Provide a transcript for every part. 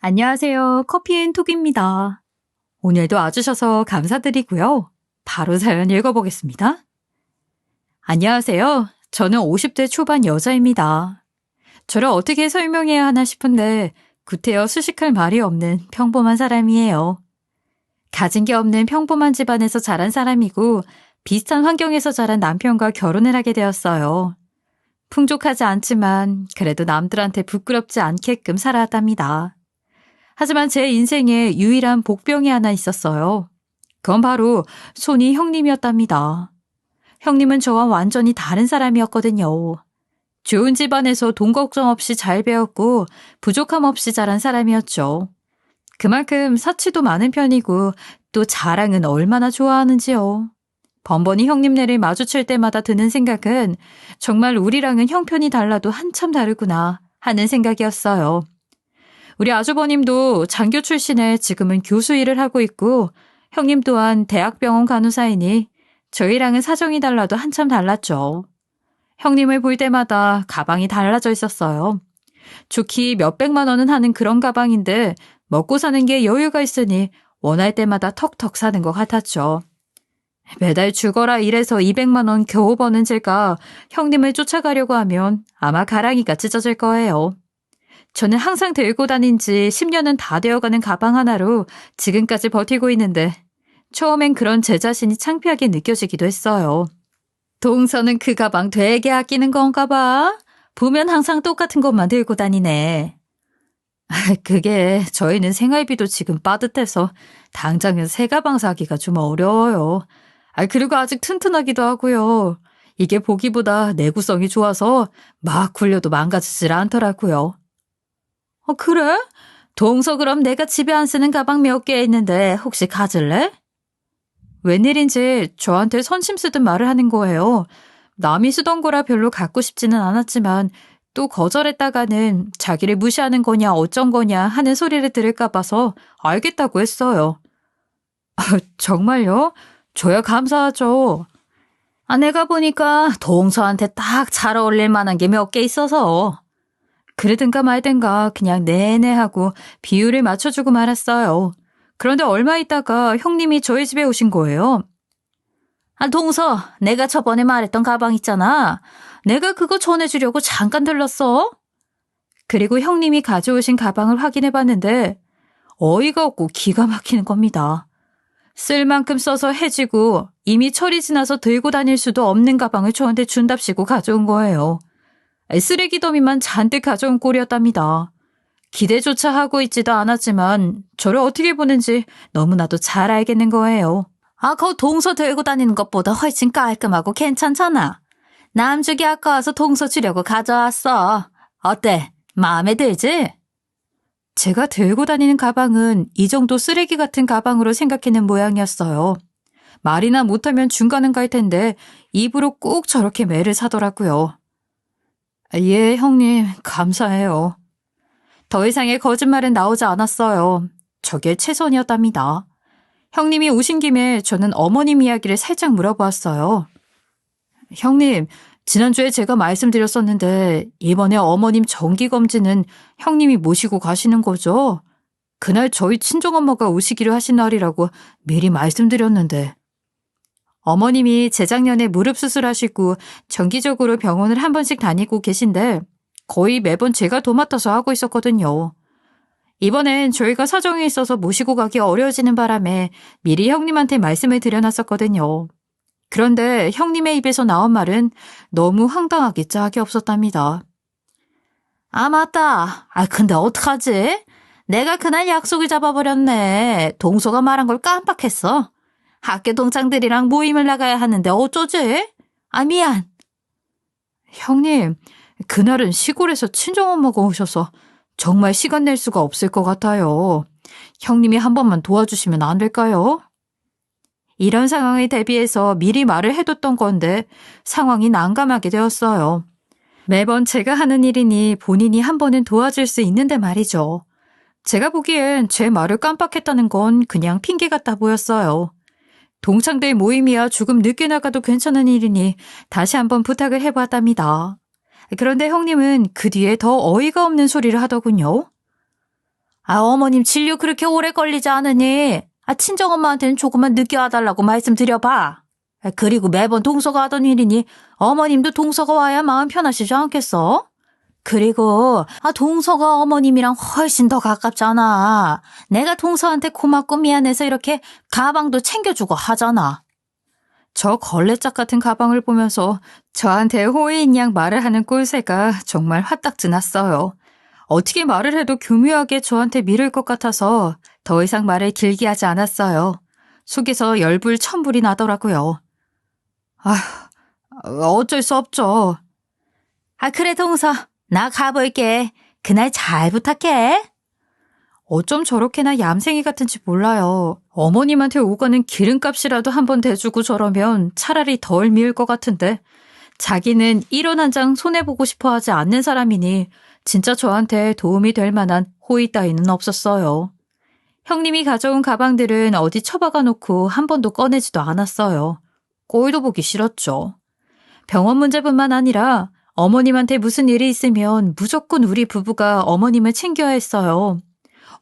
안녕하세요. 커피앤톡입니다. 오늘도 와주셔서 감사드리고요. 바로 사연 읽어보겠습니다. 안녕하세요. 저는 50대 초반 여자입니다. 저를 어떻게 설명해야 하나 싶은데 구태여 수식할 말이 없는 평범한 사람이에요. 가진 게 없는 평범한 집안에서 자란 사람이고 비슷한 환경에서 자란 남편과 결혼을 하게 되었어요. 풍족하지 않지만 그래도 남들한테 부끄럽지 않게끔 살아왔답니다. 하지만 제 인생에 유일한 복병이 하나 있었어요. 그건 바로 손이 형님이었답니다. 형님은 저와 완전히 다른 사람이었거든요. 좋은 집안에서 돈 걱정 없이 잘 배웠고 부족함 없이 자란 사람이었죠. 그만큼 사치도 많은 편이고 또 자랑은 얼마나 좋아하는지요. 번번이 형님네를 마주칠 때마다 드는 생각은 정말 우리랑은 형편이 달라도 한참 다르구나 하는 생각이었어요. 우리 아주버님도 장교 출신에 지금은 교수 일을 하고 있고 형님 또한 대학병원 간호사이니 저희랑은 사정이 달라도 한참 달랐죠. 형님을 볼 때마다 가방이 달라져 있었어요. 좋기 몇백만 원은 하는 그런 가방인데 먹고 사는 게 여유가 있으니 원할 때마다 턱턱 사는 것 같았죠. 매달 죽어라 일해서 200만 원 겨우 버는 제가 형님을 쫓아가려고 하면 아마 가랑이가 찢어질 거예요. 저는 항상 들고 다닌 지 10년은 다 되어가는 가방 하나로 지금까지 버티고 있는데 처음엔 그런 제 자신이 창피하게 느껴지기도 했어요. 동서는 그 가방 되게 아끼는 건가 봐. 보면 항상 똑같은 것만 들고 다니네. 그게 저희는 생활비도 지금 빠듯해서 당장은 새 가방 사기가 좀 어려워요. 그리고 아직 튼튼하기도 하고요. 이게 보기보다 내구성이 좋아서 막 굴려도 망가지질 않더라고요. 그래? 동서 그럼 내가 집에 안 쓰는 가방 몇 개 있는데 혹시 가질래? 웬일인지 저한테 선심 쓰듯 말을 하는 거예요. 남이 쓰던 거라 별로 갖고 싶지는 않았지만 또 거절했다가는 자기를 무시하는 거냐 어쩐 거냐 하는 소리를 들을까 봐서 알겠다고 했어요. 정말요? 저야 감사하죠. 내가 보니까 동서한테 딱 잘 어울릴 만한 게 몇 개 있어서. 그러든가 말든가 그냥 네네 하고 비율을 맞춰주고 말았어요. 그런데 얼마 있다가 형님이 저희 집에 오신 거예요. 동서, 내가 저번에 말했던 가방 있잖아. 내가 그거 전해주려고 잠깐 들렀어. 그리고 형님이 가져오신 가방을 확인해봤는데 어이가 없고 기가 막히는 겁니다. 쓸 만큼 써서 해지고 이미 철이 지나서 들고 다닐 수도 없는 가방을 저한테 준답시고 가져온 거예요. 쓰레기 더미만 잔뜩 가져온 꼴이었답니다. 기대조차 하고 있지도 않았지만 저를 어떻게 보는지 너무나도 잘 알겠는 거예요. 그거 동서 들고 다니는 것보다 훨씬 깔끔하고 괜찮잖아. 남 주기 아까워서 동서 주려고 가져왔어. 어때? 마음에 들지? 제가 들고 다니는 가방은 이 정도 쓰레기 같은 가방으로 생각해낸 모양이었어요. 말이나 못하면 중간은 갈 텐데 입으로 꼭 저렇게 매를 사더라고요. 예, 형님, 감사해요. 더 이상의 거짓말은 나오지 않았어요. 저게 최선이었답니다. 형님이 오신 김에 저는 어머님 이야기를 살짝 물어보았어요. 형님, 지난주에 제가 말씀드렸었는데 이번에 어머님 정기검진은 형님이 모시고 가시는 거죠? 그날 저희 친정엄마가 오시기로 하신 날이라고 미리 말씀드렸는데. 어머님이 재작년에 무릎 수술하시고 정기적으로 병원을 한 번씩 다니고 계신데 거의 매번 제가 도맡아서 하고 있었거든요. 이번엔 저희가 사정이 있어서 모시고 가기 어려워지는 바람에 미리 형님한테 말씀을 드려놨었거든요. 그런데 형님의 입에서 나온 말은 너무 황당하게 짝이 없었답니다. 맞다. 근데 어떡하지? 내가 그날 약속을 잡아버렸네. 동서가 말한 걸 깜빡했어. 학교 동창들이랑 모임을 나가야 하는데 어쩌지? 미안. 형님, 그날은 시골에서 친정엄마가 오셔서 정말 시간 낼 수가 없을 것 같아요. 형님이 한 번만 도와주시면 안 될까요? 이런 상황에 대비해서 미리 말을 해뒀던 건데 상황이 난감하게 되었어요. 매번 제가 하는 일이니 본인이 한 번은 도와줄 수 있는데 말이죠. 제가 보기엔 제 말을 깜빡했다는 건 그냥 핑계 같아 보였어요. 동창들 모임이야 조금 늦게 나가도 괜찮은 일이니 다시 한번 부탁을 해보았답니다. 그런데 형님은 그 뒤에 더 어이가 없는 소리를 하더군요. 어머님 진료 그렇게 오래 걸리지 않으니 친정엄마한테는 조금만 늦게 와달라고 말씀드려봐. 그리고 매번 동서가 하던 일이니 어머님도 동서가 와야 마음 편하시지 않겠어? 그리고 동서가 어머님이랑 훨씬 더 가깝잖아. 내가 동서한테 고맙고 미안해서 이렇게 가방도 챙겨주고 하잖아. 저 걸레짝 같은 가방을 보면서 저한테 호의인 양 말을 하는 꼴새가 정말 화딱지 났어요. 어떻게 말을 해도 교묘하게 저한테 미룰 것 같아서 더 이상 말을 길게 하지 않았어요. 속에서 열불천불이 나더라고요. 어쩔 수 없죠. 그래 동서, 나 가볼게. 그날 잘 부탁해. 어쩜 저렇게나 얌생이 같은지 몰라요. 어머님한테 오가는 기름값이라도 한번 대주고 저러면 차라리 덜 미울 것 같은데 자기는 1원 한 장 손해보고 싶어 하지 않는 사람이니 진짜 저한테 도움이 될 만한 호의 따위는 없었어요. 형님이 가져온 가방들은 어디 처박아 놓고 한 번도 꺼내지도 않았어요. 꼴도 보기 싫었죠. 병원 문제뿐만 아니라 어머님한테 무슨 일이 있으면 무조건 우리 부부가 어머님을 챙겨야 했어요.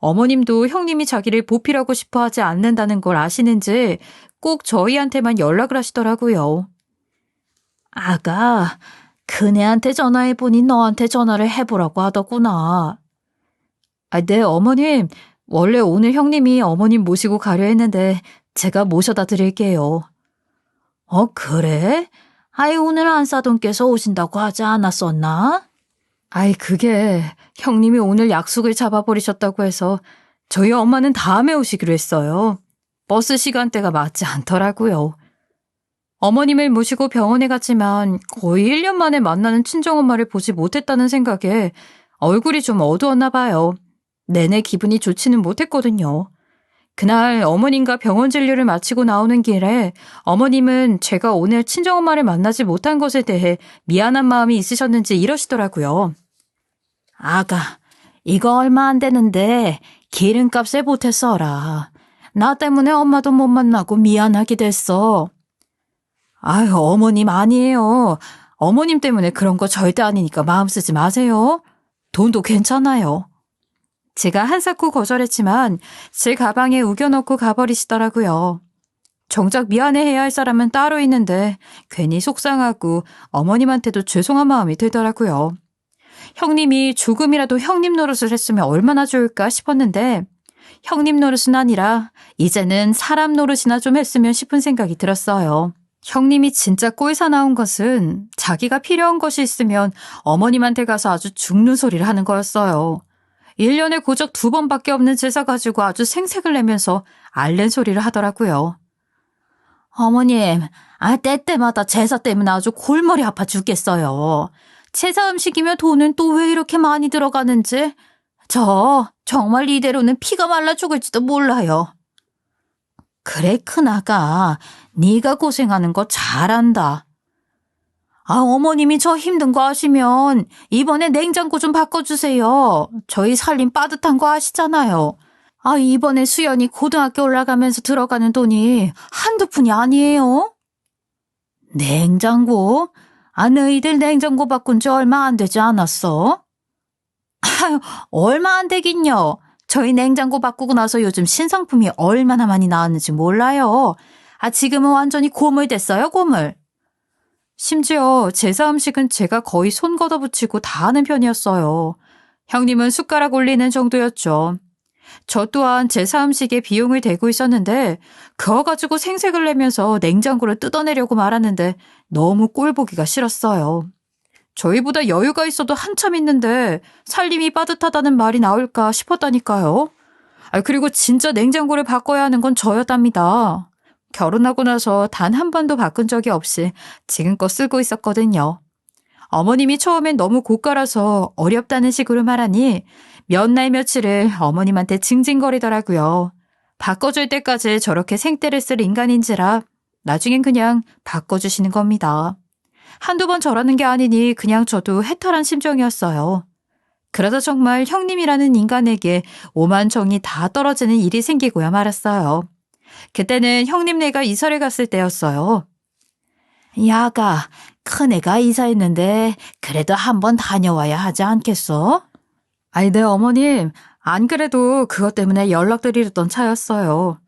어머님도 형님이 자기를 보필하고 싶어 하지 않는다는 걸 아시는지 꼭 저희한테만 연락을 하시더라고요. 아가, 그네한테 전화해보니 너한테 전화를 해보라고 하더구나. 네, 어머님. 원래 오늘 형님이 어머님 모시고 가려 했는데 제가 모셔다 드릴게요. 그래? 오늘 안사돈께서 오신다고 하지 않았었나? 그게 형님이 오늘 약속을 잡아버리셨다고 해서 저희 엄마는 다음에 오시기로 했어요. 버스 시간대가 맞지 않더라고요. 어머님을 모시고 병원에 갔지만 거의 1년 만에 만나는 친정엄마를 보지 못했다는 생각에 얼굴이 좀 어두웠나 봐요. 내내 기분이 좋지는 못했거든요. 그날 어머님과 병원 진료를 마치고 나오는 길에 어머님은 제가 오늘 친정엄마를 만나지 못한 것에 대해 미안한 마음이 있으셨는지 이러시더라고요. 아가, 이거 얼마 안 되는데 기름값에 보태 써라. 나 때문에 엄마도 못 만나고 미안하게 됐어. 어머님 아니에요. 어머님 때문에 그런 거 절대 아니니까 마음 쓰지 마세요. 돈도 괜찮아요. 제가 한사코 거절했지만 제 가방에 우겨넣고 가버리시더라고요. 정작 미안해해야 할 사람은 따로 있는데 괜히 속상하고 어머님한테도 죄송한 마음이 들더라고요. 형님이 조금이라도 형님 노릇을 했으면 얼마나 좋을까 싶었는데 형님 노릇은 아니라 이제는 사람 노릇이나 좀 했으면 싶은 생각이 들었어요. 형님이 진짜 꼴사 나온 것은 자기가 필요한 것이 있으면 어머님한테 가서 아주 죽는 소리를 하는 거였어요. 1년에 고작 2번밖에 없는 제사 가지고 아주 생색을 내면서 앓는 소리를 하더라고요. 어머님, 때때마다 제사 때문에 아주 골머리 아파 죽겠어요. 제사 음식이면 돈은 또 왜 이렇게 많이 들어가는지 저 정말 이대로는 피가 말라 죽을지도 몰라요. 그래 큰아가, 네가 고생하는 거 잘한다. 어머님이 저 힘든 거 아시면 이번에 냉장고 좀 바꿔주세요. 저희 살림 빠듯한 거 아시잖아요. 이번에 수연이 고등학교 올라가면서 들어가는 돈이 한두 푼이 아니에요. 냉장고? 너희들 냉장고 바꾼 지 얼마 안 되지 않았어? 얼마 안 되긴요. 저희 냉장고 바꾸고 나서 요즘 신상품이 얼마나 많이 나왔는지 몰라요. 지금은 완전히 고물됐어요, 고물. 심지어 제사 음식은 제가 거의 손 걷어붙이고 다 하는 편이었어요. 형님은 숟가락 올리는 정도였죠. 저 또한 제사 음식에 비용을 대고 있었는데 그거 가지고 생색을 내면서 냉장고를 뜯어내려고 말하는데 너무 꼴보기가 싫었어요. 저희보다 여유가 있어도 한참 있는데 살림이 빠듯하다는 말이 나올까 싶었다니까요. 그리고 진짜 냉장고를 바꿔야 하는 건 저였답니다. 결혼하고 나서 단 한 번도 바꾼 적이 없이 지금껏 쓰고 있었거든요. 어머님이 처음엔 너무 고가라서 어렵다는 식으로 말하니 몇 날 며칠을 어머님한테 징징거리더라고요. 바꿔줄 때까지 저렇게 생떼를 쓸 인간인지라 나중엔 그냥 바꿔주시는 겁니다. 한두 번 저러는 게 아니니 그냥 저도 해탈한 심정이었어요. 그러다 정말 형님이라는 인간에게 오만 정이 다 떨어지는 일이 생기고야 말았어요. 그때는 형님네가 이사를 갔을 때였어요. 야가, 큰애가 이사했는데 그래도 한번 다녀와야 하지 않겠어? 네 어머님. 안 그래도 그것 때문에 연락드리던 차였어요.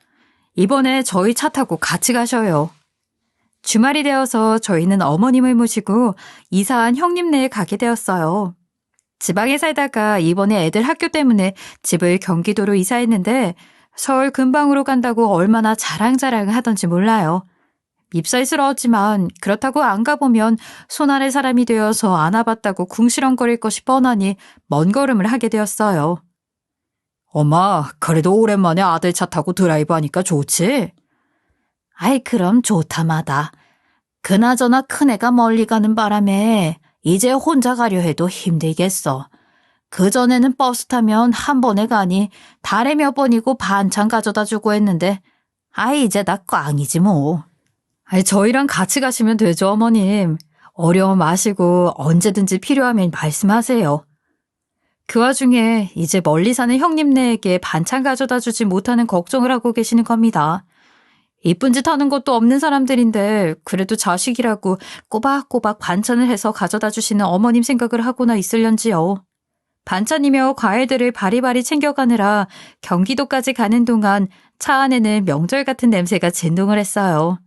이번에 저희 차 타고 같이 가셔요. 주말이 되어서 저희는 어머님을 모시고 이사한 형님네에 가게 되었어요. 지방에 살다가 이번에 애들 학교 때문에 집을 경기도로 이사했는데 서울 근방으로 간다고 얼마나 자랑자랑 하던지 몰라요. 밉살스러웠지만 그렇다고 안 가보면 손아래 사람이 되어서 안 와봤다고 궁시렁거릴 것이 뻔하니 먼 걸음을 하게 되었어요. 엄마, 그래도 오랜만에 아들 차 타고 드라이브 하니까 좋지? 아이, 그럼 좋다마다. 그나저나 큰애가 멀리 가는 바람에 이제 혼자 가려 해도 힘들겠어. 그전에는 버스 타면 한 번에 가니 달에 몇 번이고 반찬 가져다 주고 했는데 아이, 이제 나 꽝이지 뭐. 아이, 저희랑 같이 가시면 되죠, 어머님. 어려움 마시고 언제든지 필요하면 말씀하세요. 그 와중에 이제 멀리 사는 형님네에게 반찬 가져다 주지 못하는 걱정을 하고 계시는 겁니다. 이쁜 짓 하는 것도 없는 사람들인데 그래도 자식이라고 꼬박꼬박 반찬을 해서 가져다 주시는 어머님 생각을 하고나 있을련지요. 반찬이며 과일들을 바리바리 챙겨가느라 경기도까지 가는 동안 차 안에는 명절 같은 냄새가 진동을 했어요.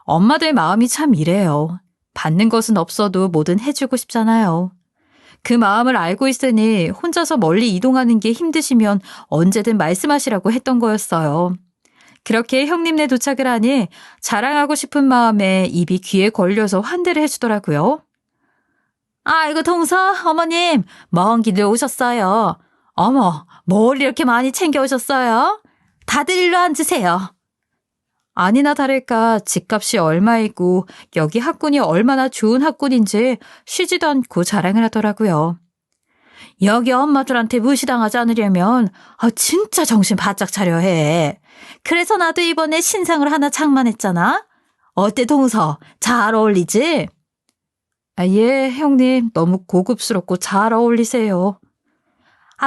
엄마들 마음이 참 이래요. 받는 것은 없어도 뭐든 해주고 싶잖아요. 그 마음을 알고 있으니 혼자서 멀리 이동하는 게 힘드시면 언제든 말씀하시라고 했던 거였어요. 그렇게 형님네 도착을 하니 자랑하고 싶은 마음에 입이 귀에 걸려서 환대를 해주더라고요. 아이고 동서 어머님 먼 길을 오셨어요. 어머 뭘 이렇게 많이 챙겨오셨어요? 다들 일로 앉으세요. 아니나 다를까 집값이 얼마이고 여기 학군이 얼마나 좋은 학군인지 쉬지도 않고 자랑을 하더라고요. 여기 엄마들한테 무시당하지 않으려면 진짜 정신 바짝 차려 해. 그래서 나도 이번에 신상을 하나 장만했잖아. 어때 동서? 잘 어울리지? 예, 형님. 너무 고급스럽고 잘 어울리세요.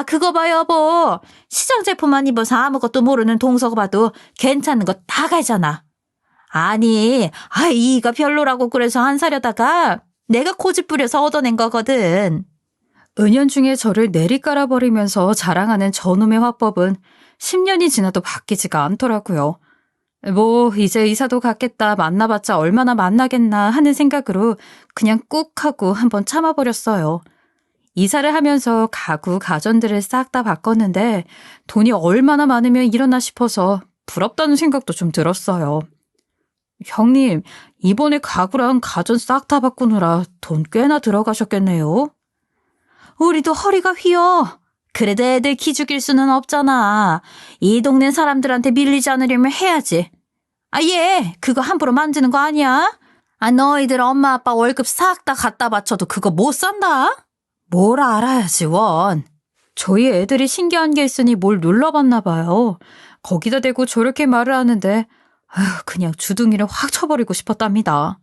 그거 봐 여보. 시장 제품만 입어서 아무것도 모르는 동서가 봐도 괜찮은 거 다 가잖아. 아니, 이가 별로라고 그래서 안 사려다가 내가 고집 부려서 얻어낸 거거든. 은연중에 저를 내리깔아버리면서 자랑하는 저놈의 화법은 10년이 지나도 바뀌지가 않더라고요. 뭐 이제 이사도 갔겠다 만나봤자 얼마나 만나겠나 하는 생각으로 그냥 꾹 하고 한번 참아버렸어요. 이사를 하면서 가구, 가전들을 싹 다 바꿨는데 돈이 얼마나 많으면 이러나 싶어서 부럽다는 생각도 좀 들었어요. 형님, 이번에 가구랑 가전 싹 다 바꾸느라 돈 꽤나 들어가셨겠네요. 우리도 허리가 휘어. 그래도 애들 기죽일 수는 없잖아. 이 동네 사람들한테 밀리지 않으려면 해야지. 예, 그거 함부로 만지는 거 아니야? 너희들 엄마 아빠 월급 싹 다 갖다 바쳐도 그거 못 산다? 뭘 알아야지 원. 저희 애들이 신기한 게 있으니 뭘 눌러봤나 봐요. 거기다 대고 저렇게 말을 하는데 그냥 주둥이를 확 쳐버리고 싶었답니다.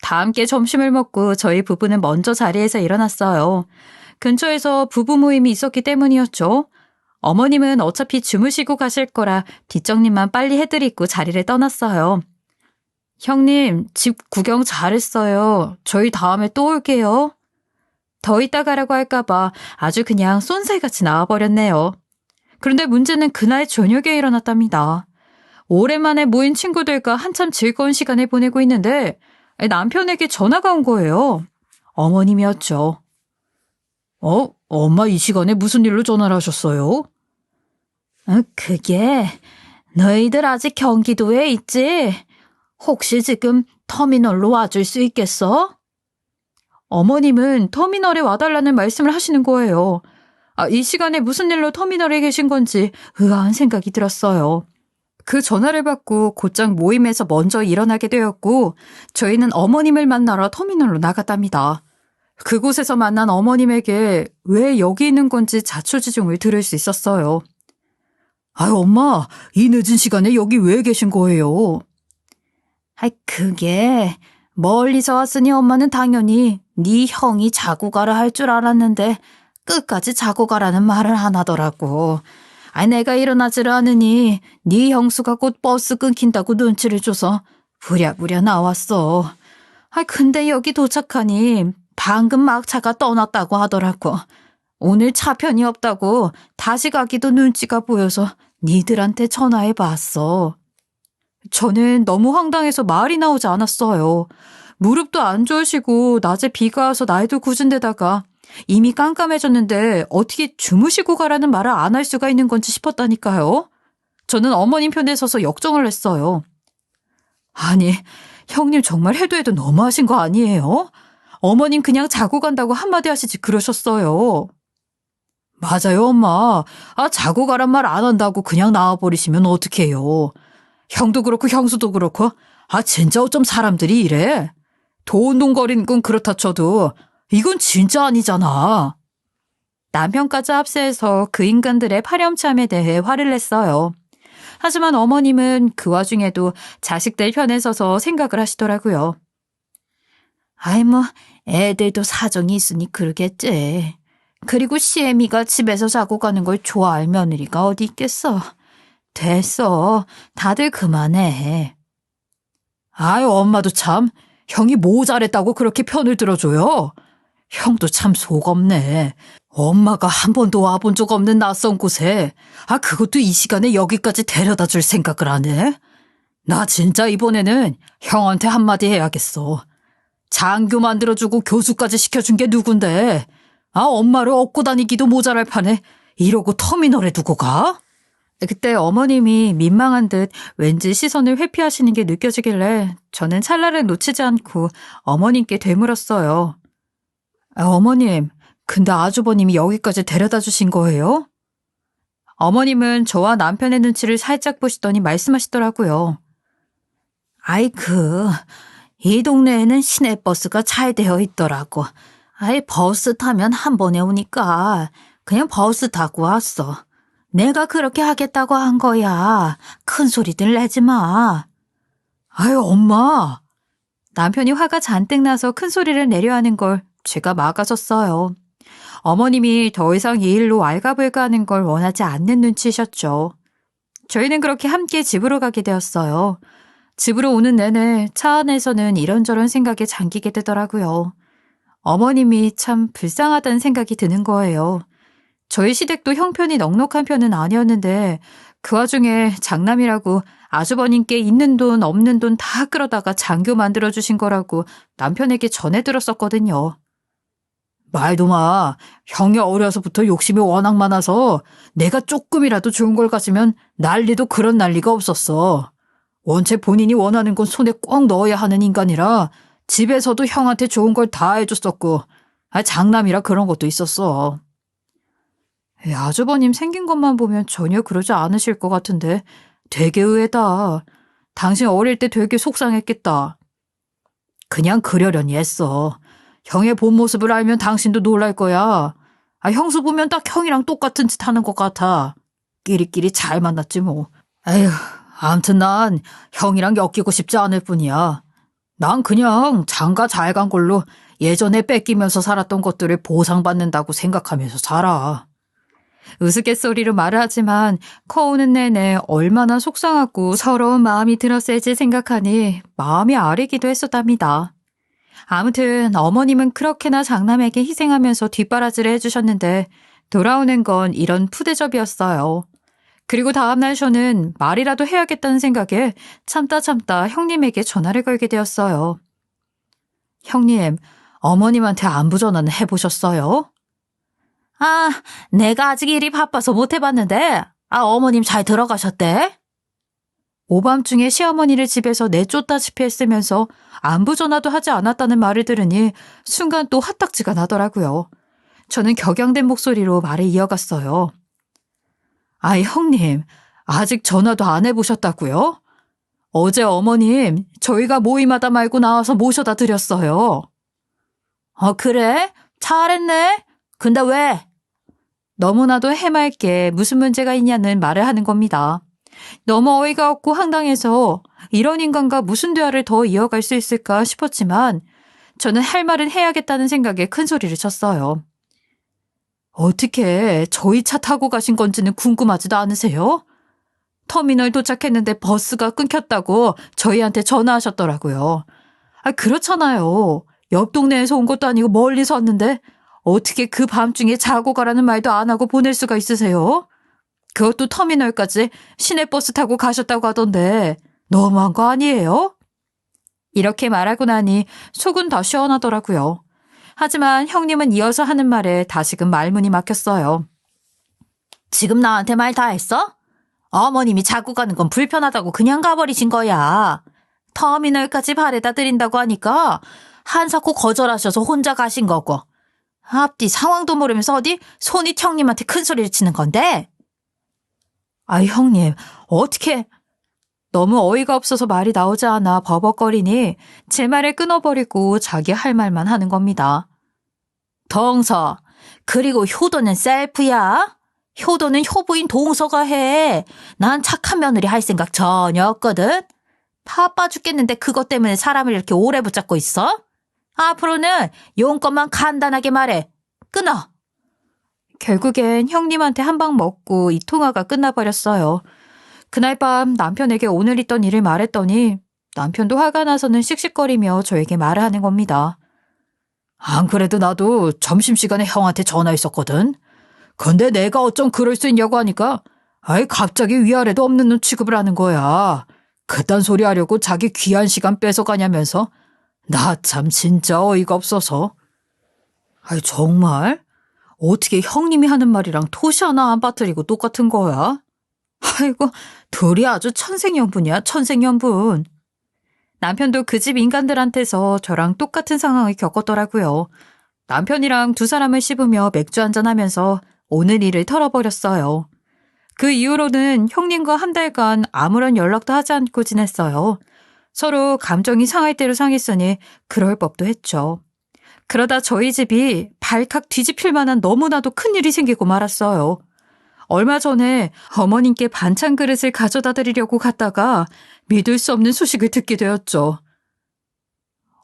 다 함께 점심을 먹고 저희 부부는 먼저 자리에서 일어났어요. 근처에서 부부 모임이 있었기 때문이었죠. 어머님은 어차피 주무시고 가실 거라 뒷정리만 빨리 해드리고 자리를 떠났어요. 형님, 집 구경 잘했어요. 저희 다음에 또 올게요. 더 있다 가라고 할까봐 아주 그냥 쏜살같이 나와버렸네요. 그런데 문제는 그날 저녁에 일어났답니다. 오랜만에 모인 친구들과 한참 즐거운 시간을 보내고 있는데 남편에게 전화가 온 거예요. 어머님이었죠. 엄마 이 시간에 무슨 일로 전화를 하셨어요? 그게 너희들 아직 경기도에 있지? 혹시 지금 터미널로 와줄 수 있겠어? 어머님은 터미널에 와달라는 말씀을 하시는 거예요. 이 시간에 무슨 일로 터미널에 계신 건지 의아한 생각이 들었어요. 그 전화를 받고 곧장 모임에서 먼저 일어나게 되었고 저희는 어머님을 만나러 터미널로 나갔답니다. 그곳에서 만난 어머님에게 왜 여기 있는 건지 자초지종을 들을 수 있었어요. 엄마, 이 늦은 시간에 여기 왜 계신 거예요? 그게 멀리서 왔으니 엄마는 당연히 네 형이 자고 가라 할 줄 알았는데 끝까지 자고 가라는 말을 안 하더라고. 내가 일어나지를 않으니 네 형수가 곧 버스 끊긴다고 눈치를 줘서 부랴부랴 나왔어. 근데 여기 도착하니 방금 막 차가 떠났다고 하더라고. 오늘 차편이 없다고 다시 가기도 눈치가 보여서 니들한테 전화해봤어. 저는 너무 황당해서 말이 나오지 않았어요. 무릎도 안 좋으시고 낮에 비가 와서 날도 굳은 데다가 이미 깜깜해졌는데 어떻게 주무시고 가라는 말을 안 할 수가 있는 건지 싶었다니까요. 저는 어머님 편에 서서 역정을 했어요. 아니, 형님 정말 해도 해도 너무하신 거 아니에요? 어머님 그냥 자고 간다고 한마디 하시지 그러셨어요. 맞아요, 엄마. 자고 가란 말 안 한다고 그냥 나와버리시면 어떡해요. 형도 그렇고 형수도 그렇고 진짜 어쩜 사람들이 이래. 도운동거리는 건 그렇다 쳐도 이건 진짜 아니잖아. 남편까지 합세해서 그 인간들의 파렴치함에 대해 화를 냈어요. 하지만 어머님은 그 와중에도 자식들 편에 서서 생각을 하시더라고요. 뭐 애들도 사정이 있으니 그러겠지. 그리고 시애미가 집에서 자고 가는 걸 좋아할 며느리가 어디 있겠어. 됐어. 다들 그만해. 엄마도 참 형이 뭐 잘했다고 그렇게 편을 들어줘요. 형도 참 속 없네. 엄마가 한 번도 와본 적 없는 낯선 곳에 그것도 이 시간에 여기까지 데려다 줄 생각을 하네. 나 진짜 이번에는 형한테 한마디 해야겠어. 장교 만들어주고 교수까지 시켜준 게 누군데 엄마를 업고 다니기도 모자랄 판에 이러고 터미널에 두고 가? 그때 어머님이 민망한 듯 왠지 시선을 회피하시는 게 느껴지길래 저는 찰나를 놓치지 않고 어머님께 되물었어요. 어머님, 근데 아주버님이 여기까지 데려다 주신 거예요? 어머님은 저와 남편의 눈치를 살짝 보시더니 말씀하시더라고요. 이 동네에는 시내버스가 잘 되어 있더라고. 버스 타면 한 번에 오니까 그냥 버스 타고 왔어. 내가 그렇게 하겠다고 한 거야. 큰 소리들 내지 마. 엄마. 남편이 화가 잔뜩 나서 큰 소리를 내려 하는 걸 제가 막아섰어요. 어머님이 더 이상 이 일로 왈가불가하는 걸 원하지 않는 눈치셨죠. 저희는 그렇게 함께 집으로 가게 되었어요. 집으로 오는 내내 차 안에서는 이런저런 생각에 잠기게 되더라고요. 어머님이 참 불쌍하다는 생각이 드는 거예요. 저희 시댁도 형편이 넉넉한 편은 아니었는데 그 와중에 장남이라고 아주버님께 있는 돈 없는 돈 다 끌어다가 장교 만들어주신 거라고 남편에게 전해 들었었거든요. 말도 마. 형이 어려서부터 욕심이 워낙 많아서 내가 조금이라도 좋은 걸 가지면 난리도 그런 난리가 없었어. 원체 본인이 원하는 건 손에 꼭 넣어야 하는 인간이라 집에서도 형한테 좋은 걸 다 해줬었고 장남이라 그런 것도 있었어. 아주버님 생긴 것만 보면 전혀 그러지 않으실 것 같은데 되게 의외다. 당신 어릴 때 되게 속상했겠다. 그냥 그러려니 했어. 형의 본 모습을 알면 당신도 놀랄 거야. 형수 보면 딱 형이랑 똑같은 짓 하는 것 같아. 끼리끼리 잘 만났지 뭐. 아무튼 난 형이랑 엮이고 싶지 않을 뿐이야. 난 그냥 장가 잘 간 걸로 예전에 뺏기면서 살았던 것들을 보상받는다고 생각하면서 살아. 우스갯소리로 말을 하지만 커오는 내내 얼마나 속상하고 서러운 마음이 들었을지 생각하니 마음이 아리기도 했었답니다. 아무튼 어머님은 그렇게나 장남에게 희생하면서 뒷바라지를 해주셨는데 돌아오는 건 이런 푸대접이었어요. 그리고 다음날 저는 말이라도 해야겠다는 생각에 참다 형님에게 전화를 걸게 되었어요. 형님, 어머님한테 안부 전화는 해보셨어요? 내가 아직 일이 바빠서 못 해봤는데 어머님 잘 들어가셨대? 오밤중에 시어머니를 집에서 내쫓다시피 했으면서 안부 전화도 하지 않았다는 말을 들으니 순간 또 화딱지가 나더라고요. 저는 격양된 목소리로 말을 이어갔어요. 형님, 아직 전화도 안 해보셨다고요? 어제 어머님, 저희가 모임하다 말고 나와서 모셔다 드렸어요. 그래? 잘했네? 근데 왜? 너무나도 해맑게 무슨 문제가 있냐는 말을 하는 겁니다. 너무 어이가 없고 황당해서 이런 인간과 무슨 대화를 더 이어갈 수 있을까 싶었지만 저는 할 말은 해야겠다는 생각에 큰 소리를 쳤어요. 어떻게 저희 차 타고 가신 건지는 궁금하지도 않으세요? 터미널 도착했는데 버스가 끊겼다고 저희한테 전화하셨더라고요. 그렇잖아요. 옆 동네에서 온 것도 아니고 멀리서 왔는데 어떻게 그 밤중에 자고 가라는 말도 안 하고 보낼 수가 있으세요? 그것도 터미널까지 시내버스 타고 가셨다고 하던데 너무한 거 아니에요? 이렇게 말하고 나니 속은 더 시원하더라고요. 하지만 형님은 이어서 하는 말에 다시금 말문이 막혔어요. 지금 나한테 말 다 했어? 어머님이 자고 가는 건 불편하다고 그냥 가버리신 거야. 터미널까지 바래다 드린다고 하니까 한사코 거절하셔서 혼자 가신 거고. 앞뒤 상황도 모르면서 어디 손이 형님한테 큰 소리를 치는 건데? 아, 형님, 어떻게... 너무 어이가 없어서 말이 나오지 않아 버벅거리니 제 말을 끊어버리고 자기 할 말만 하는 겁니다. 동서, 그리고 효도는 셀프야? 효도는 효부인 동서가 해. 난 착한 며느리 할 생각 전혀 없거든. 바빠 죽겠는데 그것 때문에 사람을 이렇게 오래 붙잡고 있어? 앞으로는 용건만 간단하게 말해. 끊어. 결국엔 형님한테 한 방 먹고 이 통화가 끝나버렸어요. 그날 밤 남편에게 오늘 있던 일을 말했더니 남편도 화가 나서는 씩씩거리며 저에게 말을 하는 겁니다. 안 그래도 나도 점심시간에 형한테 전화했었거든. 근데 내가 어쩜 그럴 수 있냐고 하니까 아이 갑자기 위아래도 없는 눈 취급을 하는 거야. 그딴 소리 하려고 자기 귀한 시간 뺏어가냐면서. 나 참 진짜 어이가 없어서. 아이 정말? 어떻게 형님이 하는 말이랑 토시 하나 안 빠뜨리고 똑같은 거야? 아이고, 둘이 아주 천생연분이야, 천생연분. 남편도 그 집 인간들한테서 저랑 똑같은 상황을 겪었더라고요. 남편이랑 두 사람을 씹으며 맥주 한잔하면서 오늘 일을 털어버렸어요. 그 이후로는 형님과 한 달간 아무런 연락도 하지 않고 지냈어요. 서로 감정이 상할 대로 상했으니 그럴 법도 했죠. 그러다 저희 집이 발칵 뒤집힐 만한 너무나도 큰일이 생기고 말았어요. 얼마 전에 어머님께 반찬 그릇을 가져다 드리려고 갔다가 믿을 수 없는 소식을 듣게 되었죠.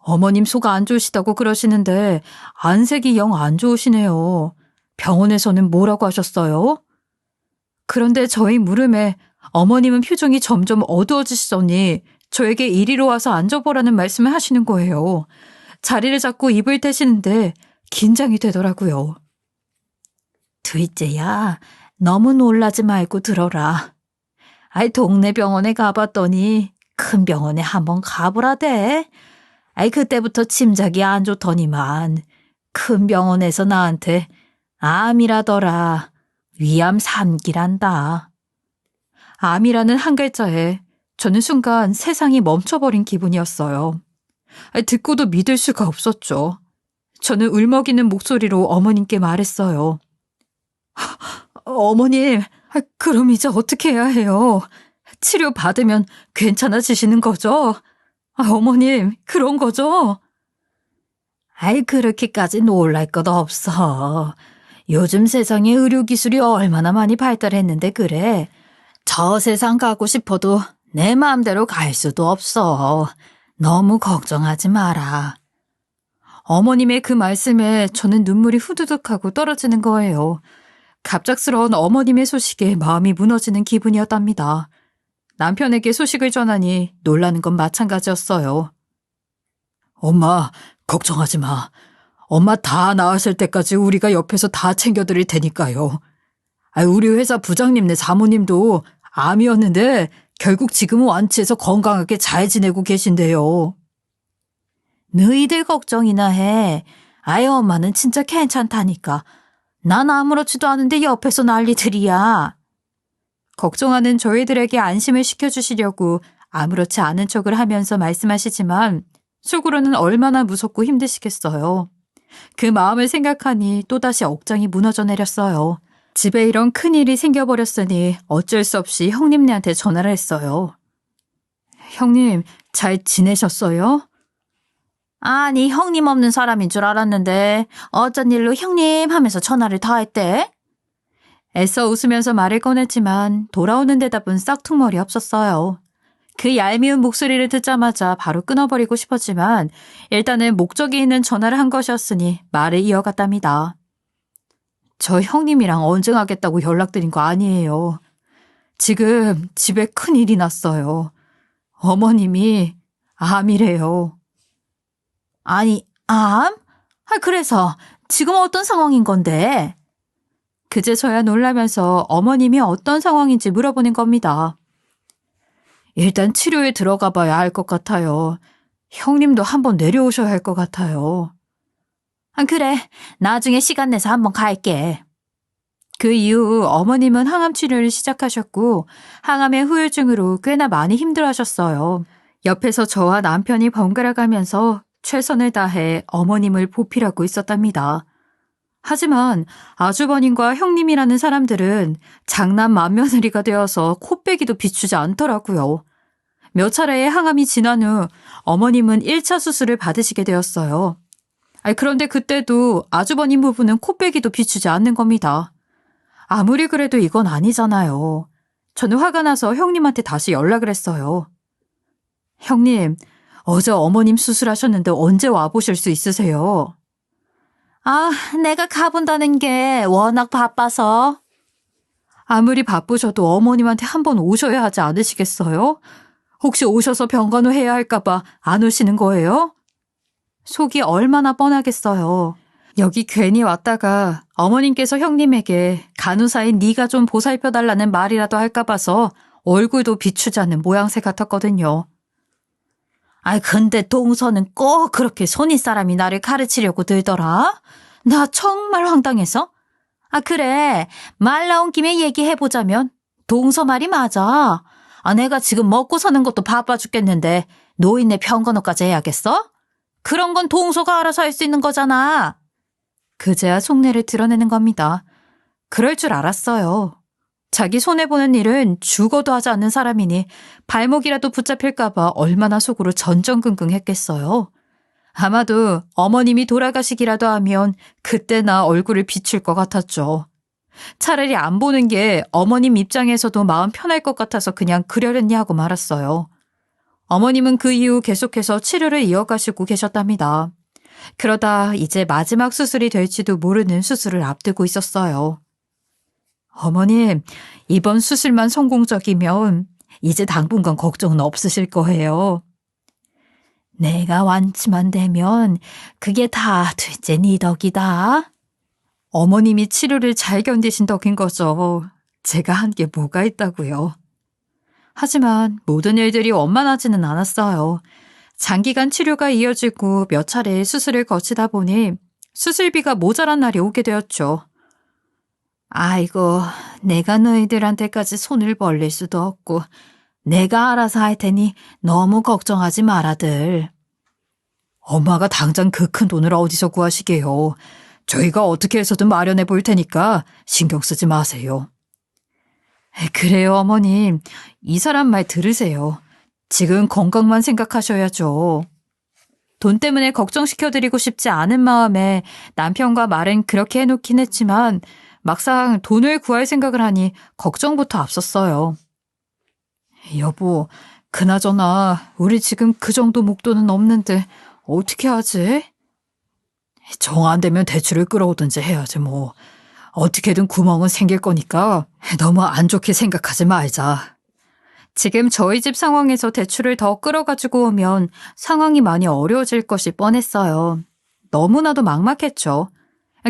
어머님 속 안 좋으시다고 그러시는데 안색이 영 안 좋으시네요. 병원에서는 뭐라고 하셨어요? 그런데 저희 물음에 어머님은 표정이 점점 어두워지시더니 저에게 이리로 와서 앉아보라는 말씀을 하시는 거예요. 자리를 잡고 입을 대시는데 긴장이 되더라고요. 둘째야, 너무 놀라지 말고 들어라. 아이, 동네 병원에 가봤더니 큰 병원에 한번 가보라대. 아이, 그때부터 짐작이 안 좋더니만 큰 병원에서 나한테 암이라더라. 위암 3기란다. 암이라는 한 글자에 저는 순간 세상이 멈춰버린 기분이었어요. 듣고도 믿을 수가 없었죠. 저는 울먹이는 목소리로 어머님께 말했어요. 어머님, 그럼 이제 어떻게 해야 해요? 치료 받으면 괜찮아지시는 거죠? 어머님, 그런 거죠? 아이, 그렇게까지 놀랄 것 없어. 요즘 세상에 의료기술이 얼마나 많이 발달했는데 그래. 저 세상 가고 싶어도 내 마음대로 갈 수도 없어. 너무 걱정하지 마라. 어머님의 그 말씀에 저는 눈물이 후두둑하고 떨어지는 거예요. 갑작스러운 어머님의 소식에 마음이 무너지는 기분이었답니다. 남편에게 소식을 전하니 놀라는 건 마찬가지였어요. 엄마, 걱정하지 마. 엄마 다 나으실 때까지 우리가 옆에서 다 챙겨드릴 테니까요. 우리 회사 부장님네 사모님도 암이었는데 결국 지금은 완치해서 건강하게 잘 지내고 계신데요. 너희들 걱정이나 해. 아이, 엄마는 진짜 괜찮다니까. 난 아무렇지도 않은데 옆에서 난리들이야. 걱정하는 저희들에게 안심을 시켜주시려고 아무렇지 않은 척을 하면서 말씀하시지만 속으로는 얼마나 무섭고 힘드시겠어요. 그 마음을 생각하니 또다시 억장이 무너져 내렸어요. 집에 이런 큰일이 생겨버렸으니 어쩔 수 없이 형님네한테 전화를 했어요. 형님, 잘 지내셨어요? 아니, 형님 없는 사람인 줄 알았는데 어쩐 일로 형님 하면서 전화를 다 했대? 애써 웃으면서 말을 꺼냈지만 돌아오는 대답은 싹퉁머리 없었어요. 그 얄미운 목소리를 듣자마자 바로 끊어버리고 싶었지만 일단은 목적이 있는 전화를 한 것이었으니 말을 이어갔답니다. 저 형님이랑 언쟁하겠다고 연락드린 거 아니에요. 지금 집에 큰일이 났어요. 어머님이 암이래요. 아니, 암? 그래서 지금 어떤 상황인 건데? 그제서야 놀라면서 어머님이 어떤 상황인지 물어보는 겁니다. 일단 치료에 들어가 봐야 할 것 같아요. 형님도 한번 내려오셔야 할 것 같아요. 그래, 나중에 시간 내서 한번 갈게. 그 이후 어머님은 항암 치료를 시작하셨고 항암의 후유증으로 꽤나 많이 힘들어하셨어요. 옆에서 저와 남편이 번갈아 가면서 최선을 다해 어머님을 보필하고 있었답니다. 하지만 아주버님과 형님이라는 사람들은 장남 맏며느리가 되어서 코빼기도 비추지 않더라고요. 몇 차례의 항암이 지난 후 어머님은 1차 수술을 받으시게 되었어요. 그런데 그때도 아주버님 부부는 코빼기도 비추지 않는 겁니다. 아무리 그래도 이건 아니잖아요. 저는 화가 나서 형님한테 다시 연락을 했어요. 형님, 어제 어머님 수술하셨는데 언제 와보실 수 있으세요? 내가 가본다는 게 워낙 바빠서. 아무리 바쁘셔도 어머님한테 한번 오셔야 하지 않으시겠어요? 혹시 오셔서 병간호해야 할까봐 안 오시는 거예요? 속이 얼마나 뻔하겠어요. 여기 괜히 왔다가 어머님께서 형님에게 간호사인 네가 좀 보살펴달라는 말이라도 할까 봐서 얼굴도 비추지 않는 모양새 같았거든요. 근데 동서는 꼭 그렇게 손윗 사람이 나를 가르치려고 들더라? 나 정말 황당해서. 그래. 말 나온 김에 얘기해보자면 동서 말이 맞아. 내가 지금 먹고 사는 것도 바빠 죽겠는데 노인네 병간호까지 해야겠어? 그런 건 동서가 알아서 할 수 있는 거잖아. 그제야 속내를 드러내는 겁니다. 그럴 줄 알았어요. 자기 손해보는 일은 죽어도 하지 않는 사람이니 발목이라도 붙잡힐까봐 얼마나 속으로 전전긍긍했겠어요. 아마도 어머님이 돌아가시기라도 하면 그때나 얼굴을 비출 것 같았죠. 차라리 안 보는 게 어머님 입장에서도 마음 편할 것 같아서 그냥 그러려니 하고 말았어요. 어머님은 그 이후 계속해서 치료를 이어가시고 계셨답니다. 그러다 이제 마지막 수술이 될지도 모르는 수술을 앞두고 있었어요. 어머님, 이번 수술만 성공적이면 이제 당분간 걱정은 없으실 거예요. 내가 완치만 되면 그게 다 둘째 네 덕이다. 어머님이 치료를 잘 견디신 덕인 거죠. 제가 한 게 뭐가 있다고요. 하지만 모든 일들이 원만하지는 않았어요. 장기간 치료가 이어지고 몇 차례의 수술을 거치다 보니 수술비가 모자란 날이 오게 되었죠. 아이고, 내가 너희들한테까지 손을 벌릴 수도 없고 내가 알아서 할 테니 너무 걱정하지 마라들. 엄마가 당장 그 큰 돈을 어디서 구하시게요. 저희가 어떻게 해서든 마련해 볼 테니까 신경 쓰지 마세요. 그래요, 어머님. 이 사람 말 들으세요. 지금 건강만 생각하셔야죠. 돈 때문에 걱정시켜드리고 싶지 않은 마음에 남편과 말은 그렇게 해놓긴 했지만 막상 돈을 구할 생각을 하니 걱정부터 앞섰어요. 여보, 그나저나 우리 지금 그 정도 목돈은 없는데 어떻게 하지? 정 안 되면 대출을 끌어오든지 해야지 뭐. 어떻게든 구멍은 생길 거니까 너무 안 좋게 생각하지 말자. 지금 저희 집 상황에서 대출을 더 끌어가지고 오면 상황이 많이 어려워질 것이 뻔했어요. 너무나도 막막했죠.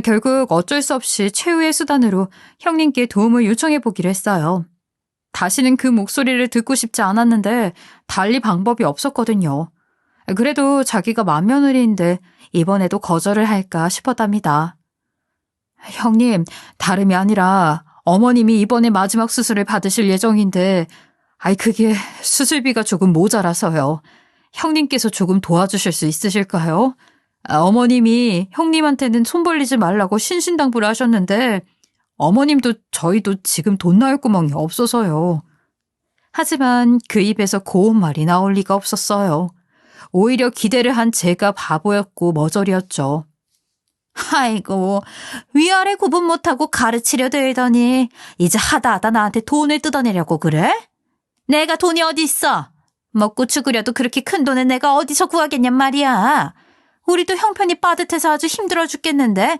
결국 어쩔 수 없이 최후의 수단으로 형님께 도움을 요청해 보기로 했어요. 다시는 그 목소리를 듣고 싶지 않았는데 달리 방법이 없었거든요. 그래도 자기가 맏며느리인데 이번에도 거절을 할까 싶었답니다. 형님, 다름이 아니라 어머님이 이번에 마지막 수술을 받으실 예정인데 그게 수술비가 조금 모자라서요. 형님께서 조금 도와주실 수 있으실까요? 어머님이 형님한테는 손 벌리지 말라고 신신당부를 하셨는데 어머님도 저희도 지금 돈 나올 구멍이 없어서요. 하지만 그 입에서 고운 말이 나올 리가 없었어요. 오히려 기대를 한 제가 바보였고 머저리였죠. 아이고, 위아래 구분 못하고 가르치려 들더니 이제 하다 나한테 돈을 뜯어내려고 그래? 내가 돈이 어디 있어? 먹고 죽으려도 그렇게 큰 돈을 내가 어디서 구하겠냔 말이야. 우리도 형편이 빠듯해서 아주 힘들어 죽겠는데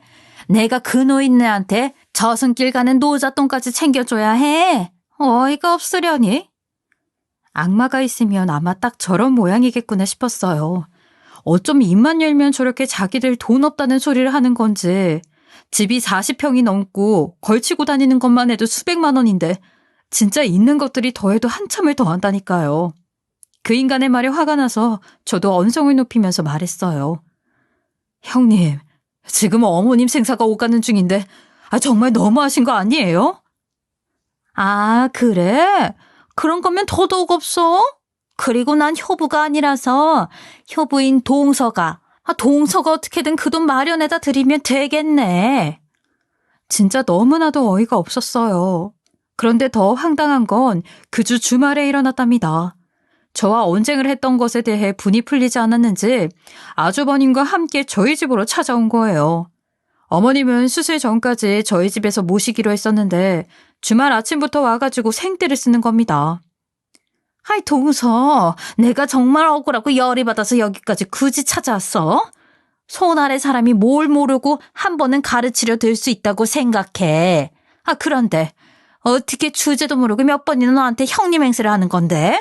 내가 그 노인네한테 저승길 가는 노잣돈까지 챙겨줘야 해. 어이가 없으려니? 악마가 있으면 아마 딱 저런 모양이겠구나 싶었어요. 어쩜 입만 열면 저렇게 자기들 돈 없다는 소리를 하는 건지. 집이 40평이 넘고 걸치고 다니는 것만 해도 수백만 원인데 진짜 있는 것들이 더해도 한참을 더한다니까요. 그 인간의 말에 화가 나서 저도 언성을 높이면서 말했어요. 형님, 지금 어머님 생사가 오가는 중인데 정말 너무하신 거 아니에요? 아, 그래? 그런 거면 더더욱 없어? 그리고 난 효부가 아니라서 효부인 동서가 어떻게든 그 돈 마련해다 드리면 되겠네. 진짜 너무나도 어이가 없었어요. 그런데 더 황당한 건 그 주 주말에 일어났답니다. 저와 언쟁을 했던 것에 대해 분이 풀리지 않았는지 아주버님과 함께 저희 집으로 찾아온 거예요. 어머님은 수술 전까지 저희 집에서 모시기로 했었는데 주말 아침부터 와가지고 생떼를 쓰는 겁니다. 아이, 동서, 내가 정말 억울하고 열이 받아서 여기까지 굳이 찾아왔어? 손 아래 사람이 뭘 모르고 한 번은 가르치려 들 수 있다고 생각해. 그런데 어떻게 주제도 모르고 몇 번이나 너한테 형님 행세를 하는 건데?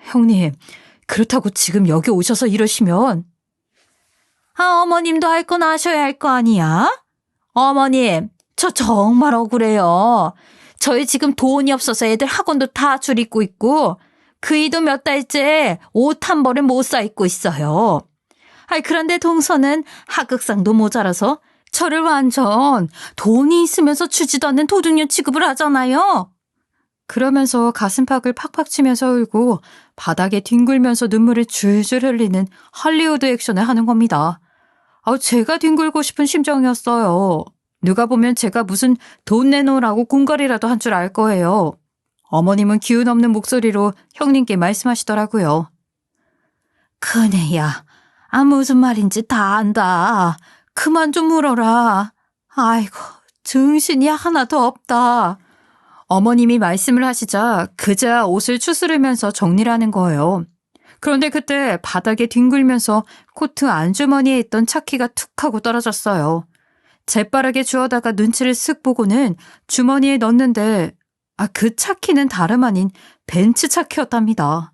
형님, 그렇다고 지금 여기 오셔서 이러시면. 어머님도 할 건 아셔야 할 거 아니야? 어머님, 저 정말 억울해요. 저희 지금 돈이 없어서 애들 학원도 다 줄이고 있고 그이도 몇 달째 옷 한 벌을 못 사 입고 있어요. 그런데 동서는 하극상도 모자라서 저를 완전 돈이 있으면서 주지도 않는 도둑녀 취급을 하잖아요. 그러면서 가슴팍을 팍팍 치면서 울고 바닥에 뒹굴면서 눈물을 줄줄 흘리는 할리우드 액션을 하는 겁니다. 제가 뒹굴고 싶은 심정이었어요. 누가 보면 제가 무슨 돈 내놓으라고 공갈이라도 한 줄 알 거예요. 어머님은 기운 없는 목소리로 형님께 말씀하시더라고요. 큰애야, 무슨 말인지 다 안다. 그만 좀 울어라. 아이고, 정신이 하나도 없다. 어머님이 말씀을 하시자 그제야 옷을 추스르면서 정리를 하는 거예요. 그런데 그때 바닥에 뒹굴면서 코트 안주머니에 있던 차키가 툭 하고 떨어졌어요. 재빠르게 주워다가 눈치를 쓱 보고는 주머니에 넣었는데 그 차키는 다름 아닌 벤츠 차키였답니다.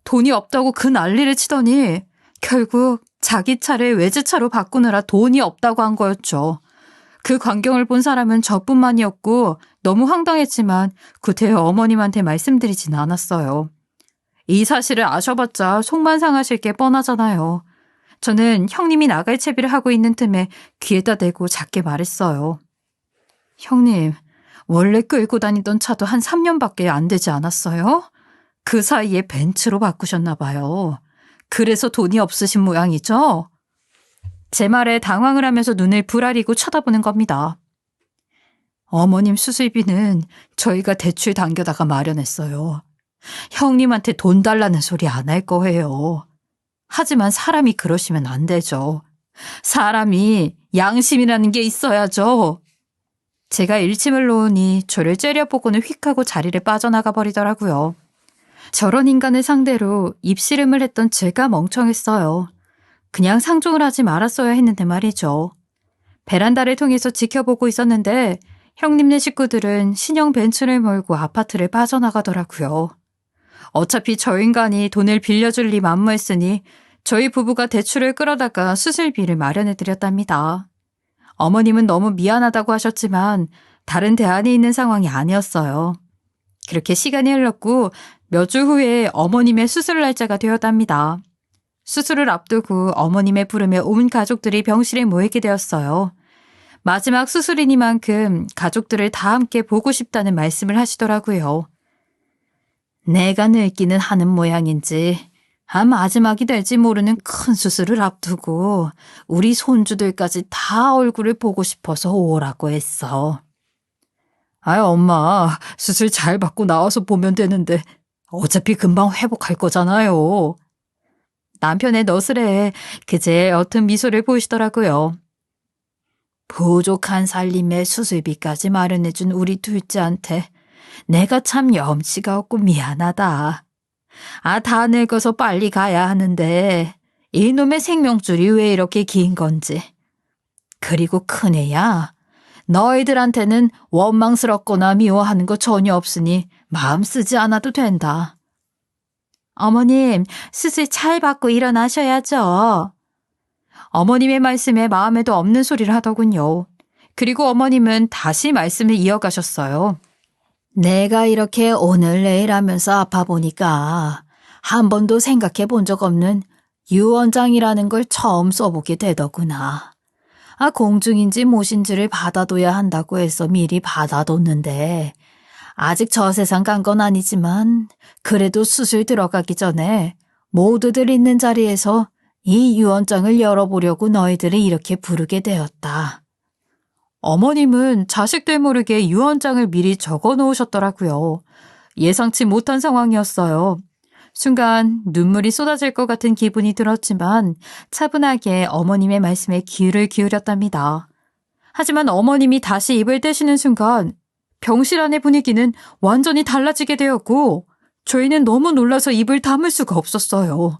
돈이 없다고 그 난리를 치더니 결국 자기 차를 외제차로 바꾸느라 돈이 없다고 한 거였죠. 그 광경을 본 사람은 저뿐만이었고 너무 황당했지만 구태여 어머님한테 말씀드리진 않았어요. 이 사실을 아셔봤자 속만 상하실 게 뻔하잖아요. 저는 형님이 나갈 채비를 하고 있는 틈에 귀에다 대고 작게 말했어요. 형님, 원래 끌고 다니던 차도 한 3년밖에 안 되지 않았어요? 그 사이에 벤츠로 바꾸셨나 봐요. 그래서 돈이 없으신 모양이죠? 제 말에 당황을 하면서 눈을 부라리고 쳐다보는 겁니다. 어머님 수술비는 저희가 대출 당겨다가 마련했어요. 형님한테 돈 달라는 소리 안 할 거예요. 하지만 사람이 그러시면 안 되죠. 사람이 양심이라는 게 있어야죠. 제가 일침을 놓으니 저를 째려보고는 휙 하고 자리를 빠져나가 버리더라고요. 저런 인간을 상대로 입씨름을 했던 제가 멍청했어요. 그냥 상종을 하지 말았어야 했는데 말이죠. 베란다를 통해서 지켜보고 있었는데 형님네 식구들은 신형 벤츠를 몰고 아파트를 빠져나가더라고요. 어차피 저 인간이 돈을 빌려줄 리 만무했으니 저희 부부가 대출을 끌어다가 수술비를 마련해드렸답니다. 어머님은 너무 미안하다고 하셨지만 다른 대안이 있는 상황이 아니었어요. 그렇게 시간이 흘렀고 몇 주 후에 어머님의 수술 날짜가 되었답니다. 수술을 앞두고 어머님의 부름에 온 가족들이 병실에 모이게 되었어요. 마지막 수술이니만큼 가족들을 다 함께 보고 싶다는 말씀을 하시더라고요. 내가 늙기는 하는 모양인지 마지막이 될지 모르는 큰 수술을 앞두고 우리 손주들까지 다 얼굴을 보고 싶어서 오라고 했어. 엄마, 수술 잘 받고 나와서 보면 되는데 어차피 금방 회복할 거잖아요. 남편의 너스레에 그제 옅은 미소를 보이시더라고요. 부족한 살림에 수술비까지 마련해준 우리 둘째한테 내가 참 염치가 없고 미안하다. 다 늙어서 빨리 가야 하는데 이놈의 생명줄이 왜 이렇게 긴 건지. 그리고 큰애야, 너희들한테는 원망스럽거나 미워하는 거 전혀 없으니 마음 쓰지 않아도 된다. 어머님, 수술 잘 받고 일어나셔야죠. 어머님의 말씀에 마음에도 없는 소리를 하더군요. 그리고 어머님은 다시 말씀을 이어가셨어요. 내가 이렇게 오늘 내일 하면서 아파 보니까 한 번도 생각해 본 적 없는 유언장이라는 걸 처음 써보게 되더구나. 공중인지 모신지를 받아둬야 한다고 해서 미리 받아뒀는데 아직 저 세상 간 건 아니지만 그래도 수술 들어가기 전에 모두들 있는 자리에서 이 유언장을 열어보려고 너희들을 이렇게 부르게 되었다. 어머님은 자식들 모르게 유언장을 미리 적어 놓으셨더라고요. 예상치 못한 상황이었어요. 순간 눈물이 쏟아질 것 같은 기분이 들었지만 차분하게 어머님의 말씀에 귀를 기울였답니다. 하지만 어머님이 다시 입을 떼시는 순간 병실 안의 분위기는 완전히 달라지게 되었고 저희는 너무 놀라서 입을 다물 수가 없었어요.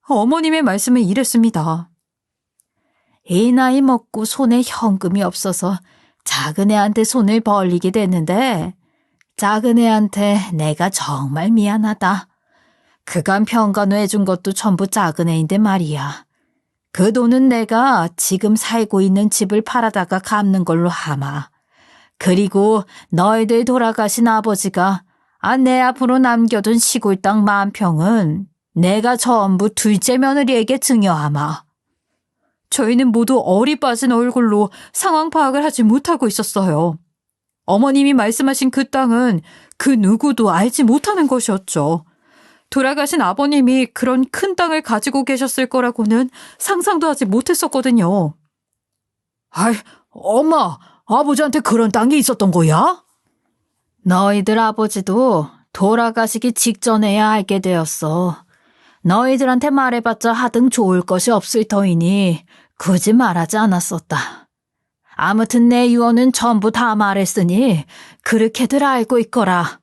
어머님의 말씀은 이랬습니다. 이 나이 먹고 손에 현금이 없어서 작은 애한테 손을 벌리게 됐는데 작은 애한테 내가 정말 미안하다. 그간 평간호해준 것도 전부 작은 애인데 말이야. 그 돈은 내가 지금 살고 있는 집을 팔아다가 갚는 걸로 하마. 그리고 너희들 돌아가신 아버지가 내 앞으로 남겨둔 시골 땅 10,000평은 내가 전부 둘째 며느리에게 증여하마. 저희는 모두 얼이 빠진 얼굴로 상황 파악을 하지 못하고 있었어요. 어머님이 말씀하신 그 땅은 그 누구도 알지 못하는 것이었죠. 돌아가신 아버님이 그런 큰 땅을 가지고 계셨을 거라고는 상상도 하지 못했었거든요. 엄마, 아버지한테 그런 땅이 있었던 거야? 너희들 아버지도 돌아가시기 직전에야 알게 되었어. 너희들한테 말해봤자 하등 좋을 것이 없을 터이니 굳이 말하지 않았었다. 아무튼 내 유언은 전부 다 말했으니 그렇게들 알고 있거라.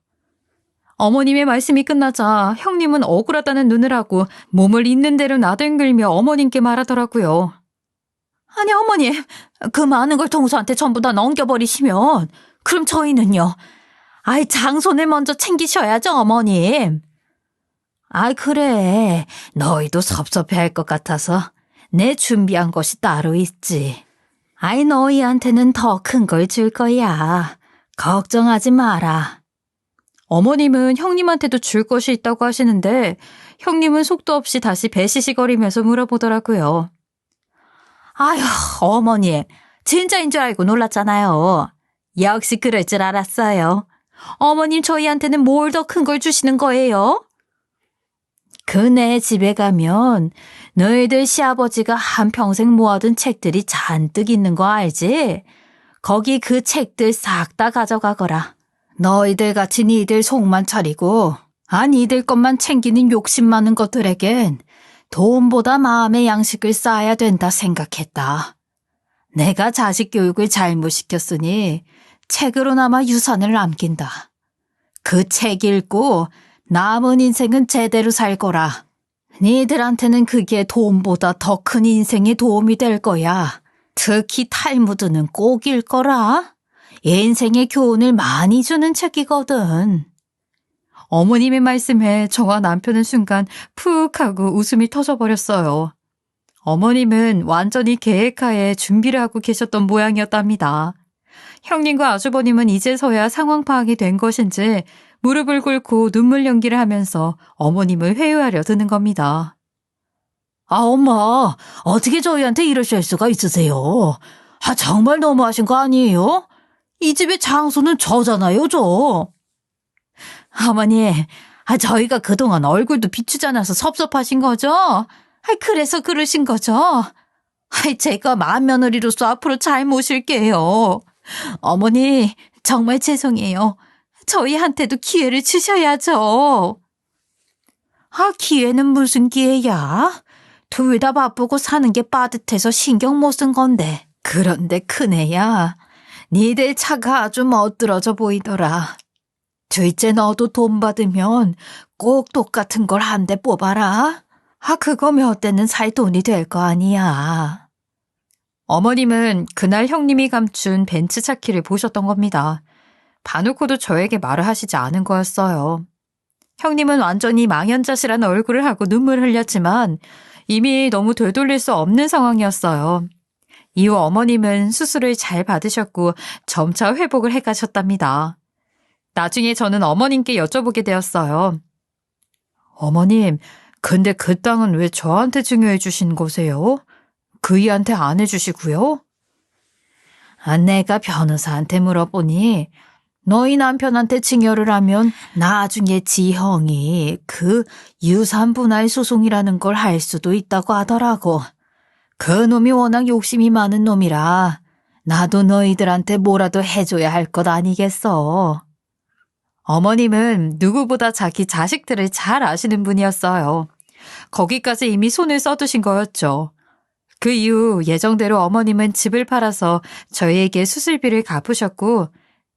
어머님의 말씀이 끝나자 형님은 억울하다는 눈을 하고 몸을 있는 대로 나뒹굴며 어머님께 말하더라고요. 아니 어머님, 그 많은 걸 동서한테 전부 다 넘겨버리시면 그럼 저희는요? 장손을 먼저 챙기셔야죠 어머님. 그래. 너희도 섭섭해할 것 같아서 내 준비한 것이 따로 있지. 너희한테는 더 큰 걸 줄 거야. 걱정하지 마라. 어머님은 형님한테도 줄 것이 있다고 하시는데 형님은 속도 없이 다시 배시시거리면서 물어보더라고요. 아휴, 어머님, 진짜인 줄 알고 놀랐잖아요. 역시 그럴 줄 알았어요. 어머님 저희한테는 뭘 더 큰 걸 주시는 거예요? 그네 집에 가면 너희들 시아버지가 한평생 모아둔 책들이 잔뜩 있는 거 알지? 거기 그 책들 싹 다 가져가거라. 너희들 같이 니들 속만 차리고 니들 것만 챙기는 욕심 많은 것들에겐 돈보다 마음의 양식을 쌓아야 된다 생각했다. 내가 자식 교육을 잘못시켰으니 책으로나마 유산을 남긴다. 그 책 읽고 남은 인생은 제대로 살 거라. 니들한테는 그게 돈보다 더 큰 인생에 도움이 될 거야. 특히 탈무드는 꼭 읽거라. 인생의 교훈을 많이 주는 책이거든. 어머님의 말씀에 저와 남편은 순간 푹 하고 웃음이 터져버렸어요. 어머님은 완전히 계획하에 준비를 하고 계셨던 모양이었답니다. 형님과 아주버님은 이제서야 상황 파악이 된 것인지 무릎을 꿇고 눈물 연기를 하면서 어머님을 회유하려 드는 겁니다. 엄마, 어떻게 저희한테 이러실 수가 있으세요? 정말 너무하신 거 아니에요? 이 집의 장소는 저잖아요, 저. 어머니, 저희가 그동안 얼굴도 비추지 않아서 섭섭하신 거죠? 그래서 그러신 거죠? 제가 맏며느리로서 앞으로 잘 모실게요. 어머니, 정말 죄송해요. 저희한테도 기회를 주셔야죠. 기회는 무슨 기회야? 둘 다 바쁘고 사는 게 빠듯해서 신경 못 쓴 건데. 그런데 큰애야, 니들 차가 아주 멋들어져 보이더라. 둘째 너도 돈 받으면 꼭 똑같은 걸 한 대 뽑아라. 그거 몇 대는 살 돈이 될 거 아니야. 어머님은 그날 형님이 감춘 벤츠 차키를 보셨던 겁니다. 봐놓고도 저에게 말을 하시지 않은 거였어요. 형님은 완전히 망연자실한 얼굴을 하고 눈물을 흘렸지만 이미 너무 되돌릴 수 없는 상황이었어요. 이후 어머님은 수술을 잘 받으셨고 점차 회복을 해가셨답니다. 나중에 저는 어머님께 여쭤보게 되었어요. 어머님, 근데 그 땅은 왜 저한테 증여해 주신 거세요? 그이한테 안 해주시고요? 내가 변호사한테 물어보니 너희 남편한테 증여를 하면 나중에 지형이 그 유산분할 소송이라는 걸 할 수도 있다고 하더라고. 그 놈이 워낙 욕심이 많은 놈이라 나도 너희들한테 뭐라도 해줘야 할 것 아니겠어. 어머님은 누구보다 자기 자식들을 잘 아시는 분이었어요. 거기까지 이미 손을 써두신 거였죠. 그 이후 예정대로 어머님은 집을 팔아서 저희에게 수술비를 갚으셨고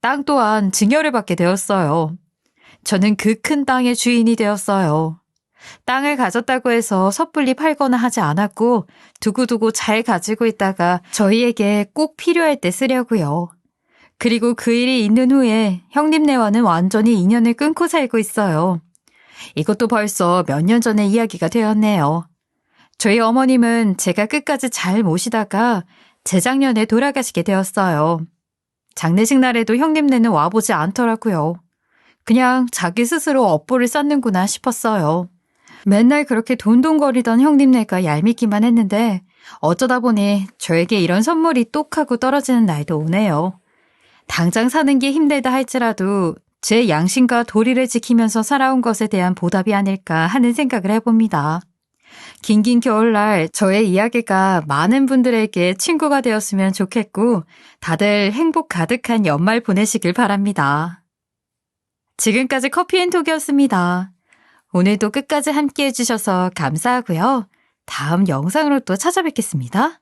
땅 또한 증여를 받게 되었어요. 저는 그 큰 땅의 주인이 되었어요. 땅을 가졌다고 해서 섣불리 팔거나 하지 않았고 두고두고 잘 가지고 있다가 저희에게 꼭 필요할 때 쓰려고요. 그리고 그 일이 있는 후에 형님네와는 완전히 인연을 끊고 살고 있어요. 이것도 벌써 몇 년 전의 이야기가 되었네요. 저희 어머님은 제가 끝까지 잘 모시다가 재작년에 돌아가시게 되었어요. 장례식 날에도 형님네는 와보지 않더라고요. 그냥 자기 스스로 업보를 쌓는구나 싶었어요. 맨날 그렇게 돈돈거리던 형님네가 얄밉기만 했는데 어쩌다 보니 저에게 이런 선물이 똑 하고 떨어지는 날도 오네요. 당장 사는 게 힘들다 할지라도 제 양심과 도리를 지키면서 살아온 것에 대한 보답이 아닐까 하는 생각을 해봅니다. 긴긴 겨울날 저의 이야기가 많은 분들에게 친구가 되었으면 좋겠고 다들 행복 가득한 연말 보내시길 바랍니다. 지금까지 커피앤톡이었습니다. 오늘도 끝까지 함께 해주셔서 감사하고요. 다음 영상으로 또 찾아뵙겠습니다.